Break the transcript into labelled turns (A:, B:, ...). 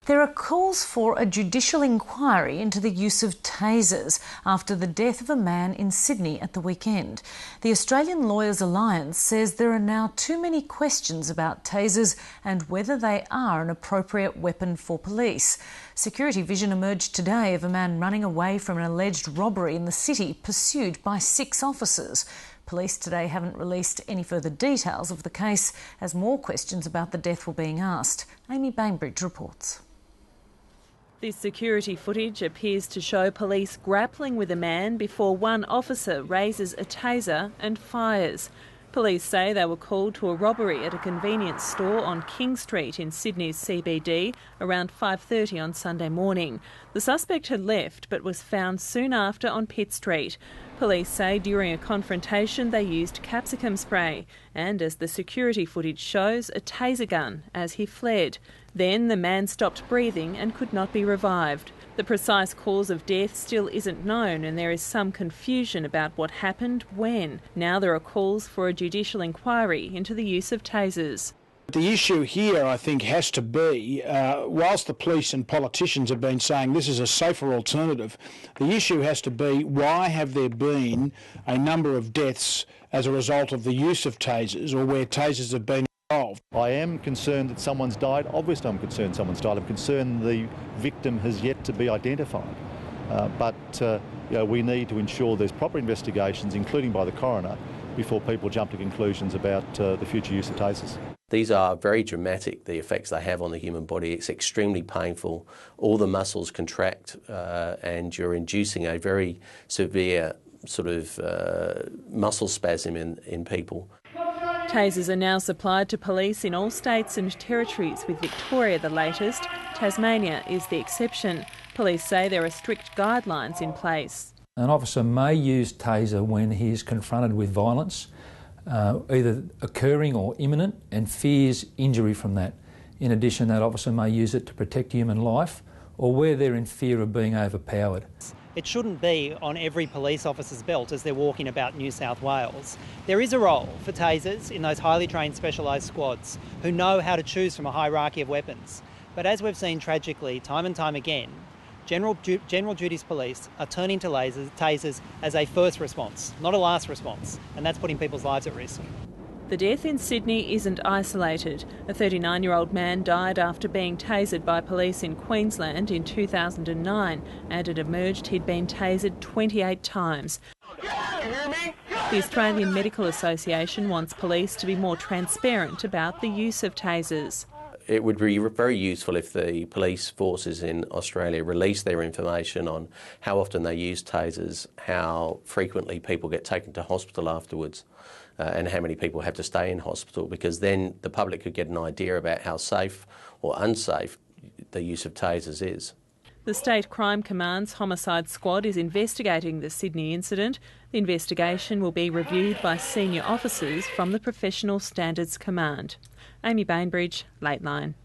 A: There are calls for a judicial inquiry into the use of tasers after the death of a man in Sydney at the weekend. The Australian Lawyers Alliance says there are now too many questions about tasers and whether they are an appropriate weapon for police. Security vision emerged today of a man running away from an alleged robbery in the city, pursued by 6 officers. Police today haven't released any further details of the case as more questions about the death were being asked. Amy Bainbridge reports.
B: This security footage appears to show police grappling with a man before one officer raises a taser and fires. Police say they were called to a robbery at a convenience store on King Street in Sydney's CBD around 5:30 on Sunday morning. The suspect had left but was found soon after on Pitt Street. Police say during a confrontation they used capsicum spray and, as the security footage shows, a taser gun as he fled. Then the man stopped breathing and could not be revived. The precise cause of death still isn't known and there is some confusion about what happened when. Now there are calls for a judicial inquiry into the use of tasers.
C: The issue here, I think, has to be, whilst the police and politicians have been saying this is a safer alternative, the issue has to be, why have there been a number of deaths as a result of the use of tasers or where tasers have been involved?
D: I am concerned that someone's died. Obviously I'm concerned someone's died. I'm concerned the victim has yet to be identified. But we need to ensure there's proper investigations, including by the coroner, before people jump to conclusions about the future use of tasers.
E: These are very dramatic, the effects they have on the human body. It's extremely painful. All the muscles contract and you're inducing a very severe sort of muscle spasm in people.
B: Tasers are now supplied to police in all states and territories, with Victoria the latest. Tasmania is the exception. Police say there are strict guidelines in place.
F: An officer may use taser when he is confronted with violence, either occurring or imminent, and fears injury from that. In addition, that officer may use it to protect human life or where they're in fear of being overpowered.
G: It shouldn't be on every police officer's belt as they're walking about New South Wales. There is a role for tasers in those highly trained specialised squads who know how to choose from a hierarchy of weapons. But as we've seen tragically time and time again, General Duties Police are turning to tasers as a first response, not a last response, and that's putting people's lives at risk.
B: The death in Sydney isn't isolated. A 39-year-old man died after being tasered by police in Queensland in 2009, and it emerged he'd been tasered 28 times. The Australian Medical Association wants police to be more transparent about the use of tasers.
E: It would be very useful if the police forces in Australia release their information on how often they use tasers, how frequently people get taken to hospital afterwards, and how many people have to stay in hospital, because then the public could get an idea about how safe or unsafe the use of tasers is.
B: The State Crime Command's Homicide Squad is investigating the Sydney incident. The investigation will be reviewed by senior officers from the Professional Standards Command. Amy Bainbridge, Lateline.